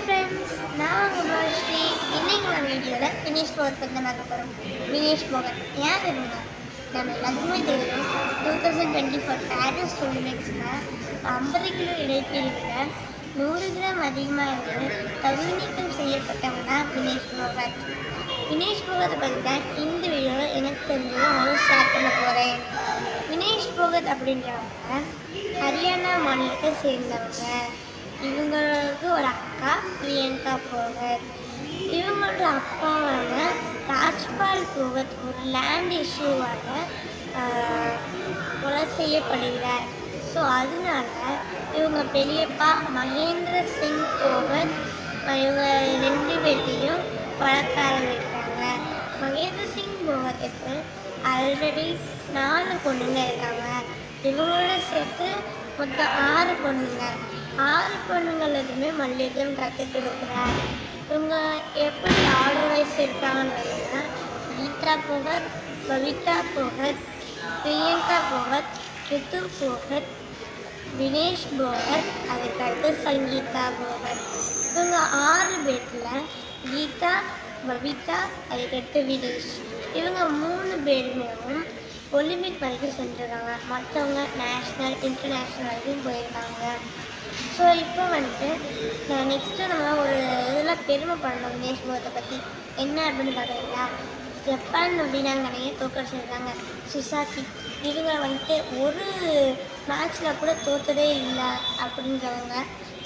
Friends, நான் உங்கள் ஸ்ரீ. இன்னைக்கு நம்ம வீடியோவில் வினேஷ் போகத் பற்றி தான் பார்க்க போகிறோம். வினேஷ் போகத் யார் இருந்தா நம்ம எல்லாத்துக்குமே தெரியும். 2024 பாரிஸ் ஒலிம்பிக்ஸில் 50 கிலோ இடைப்பிரிவில் 100 கிராம் அதிகமாக இருந்து தகுதி நீக்கம் செய்யப்பட்டவங்க தான் வினேஷ் போகத். வினேஷ் போகத்தை பற்றி தான் இந்த வீடியோவில் எனக்கு தெரிஞ்சதை உங்களுக்கு ஷேர் பண்ண போகிறேன். வினேஷ் போகத் அப்படின்றவங்க ஹரியானா மாநிலத்தை சேர்ந்தவங்க. இவங்களுக்கு ஒரு அக்கா பிரியங்கா போகத். இவங்களோட அப்பாவான ராஜ்பால் போகத் ஒரு லேண்ட் இஷ்யூவால் கொலை செய்யப்படுகிறார். ஸோ அதனால இவங்க பெரியப்பா மகேந்திர சிங் போகத் இவங்க 2 பேர்த்தையும் வளர்க்க ஆரம்பிக்கிறாங்க. மகேந்திர சிங் போகத்துக்கு ஆல்ரெடி 4 பொண்ணுங்க இருக்காங்க. இவங்களோட சேர்த்து மொத்தம் 6 பொண்ணுங்க. 6 பொண்ணுங்களுக்குமே மல்யுத்தம் கற்றுக் கொடுக்குறார். இவங்க எப்படி ஆர்கனைஸ் இருக்காங்கன்னா கீதா போகத், பவிதா போகத், பிரியங்கா போகத், ரித்து போகத், வினேஷ் போகத், அதுக்கடுத்து சங்கீதா போகத். இவங்க 6 பேரில் கீதா, பவிதா, அதுக்கடுத்து வினேஷ், இவங்க 3 பேருமே ஒலிம்பிக் வரைக்கும் சென்றிருக்காங்க. மற்றவங்க நேஷ்னல் இன்டர்நேஷ்னல் வரைக்கும் போயிருக்காங்க. ஸோ இப்போ நெக்ஸ்ட்டு நம்ம ஒரு இதில் பெருமைப்படணும் வினேஷ் போகத்தை பற்றி. என்ன அப்படின்னு பார்த்தீங்கன்னா, ஜப்பான் வீராங்கனையை தோற்கடிச்சிருக்காங்க சுசாக்கி. இவங்க ஒரு மேட்ச்சில் கூட தோற்றதே இல்லை அப்படின்றவங்க.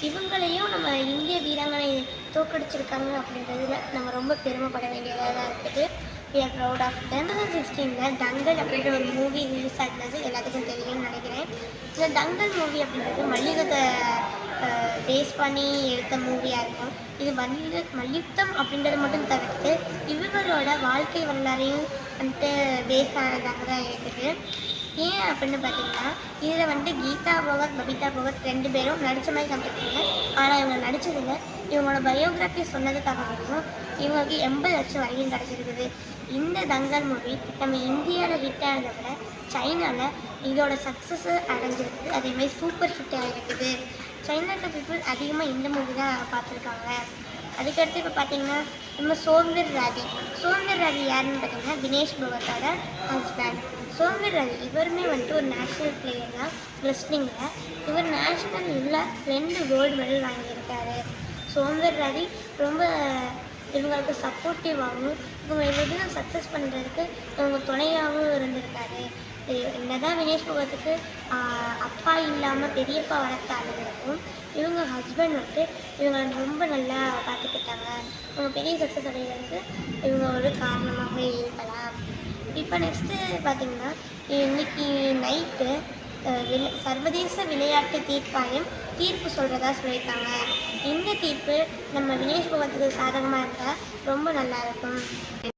இவங்களையும் நம்ம இந்திய வீராங்கனை தோற்கடிச்சிருக்காங்க அப்படின்றதுல நம்ம ரொம்ப பெருமைப்பட வேண்டியதாக தான் இருக்குது. We are proud of them. 2016 தங்கல் அப்படின்ற ஒரு மூவி ரிலீஸ் ஆகினது எல்லாத்துக்கும் தெரியும்னு நினைக்கிறேன். இந்த தங்கல் மூவி அப்படின்றது மல்யுத்தத்தை பேஸ் பண்ணி எடுத்த மூவியாக இருக்கும். இது மல்யுத்தம் அப்படின்றது மட்டும் தவிர்த்து இவங்களோட வாழ்க்கை வரலாறையும் பேஸ் ஆனதாக தான் இருக்குது. ஏன் அப்படின்னு பார்த்தீங்கன்னா, இதில் கீதா போகத், பபிதா போகத் 2 பேரும் நடித்த மாதிரி காமிச்சிருக்காங்க. ஆனால் இவங்க நடித்ததில்லை. இவங்களோட பயோகிராஃபி சொன்னதுக்காகவும் இவங்களுக்கு 80 லட்சம் வரைக்கும் கிடச்சிருக்குது. இந்த தங்கல் மூவி நம்ம இந்தியாவில் ஹிட் ஆனதை விட சைனாவில் இதோட சக்ஸஸ் அடைஞ்சிருக்குது. அதேமாதிரி சூப்பர் ஹிட்டாக இருக்குது. சைனாக்க பீப்புள் அதிகமாக இந்த மூவி தான் பார்த்துருக்காங்க. அதுக்கடுத்து இப்போ பார்த்தீங்கன்னா நம்ம சோம்வீர் ராதி யாருன்னு பார்த்தீங்கன்னா வினேஷ் போகத்தோட ஹஸ்பண்ட். சோம்வீர் ராதி இவருமே ஒரு நேஷ்னல் பிளேயர் தான் ரெஸ்லிங்கில். இவர் நேஷ்னலில் 2 கோல்டு மெடல் வாங்கியிருக்காரு. சோம்வீர் ராதி ரொம்ப இவங்களுக்கு சப்போர்ட்டிவாகவும் இவங்க எதுவும் சக்ஸஸ் பண்ணுறதுக்கு இவங்க துணையாகவும் இருந்திருக்காரு. என்னதான் வினேஷ் போகத்துக்கு அப்பா இல்லாமல் பெரியப்பா வளர்த்தாலும் இவங்க ஹஸ்பண்ட் இவங்களை ரொம்ப நல்லா பார்த்துக்கிட்டாங்க. இவங்க பெரிய சக்ஸஸ் அடைகிறதுக்கு இவங்க ஒரு காரணமாக இருக்கலாம். இப்போ நெக்ஸ்ட்டு பார்த்திங்கன்னா, இன்றைக்கி நைட்டு சர்வதேச விளையாட்டு தீர்ப்பாயம் தீர்ப்பு சொல்கிறதா சொல்லியிருக்காங்க. இந்த தீர்ப்பு நம்ம வினேஷ் போகத்துக்கு சாதகமாக இருந்தால் ரொம்ப நல்லாயிருக்கும்.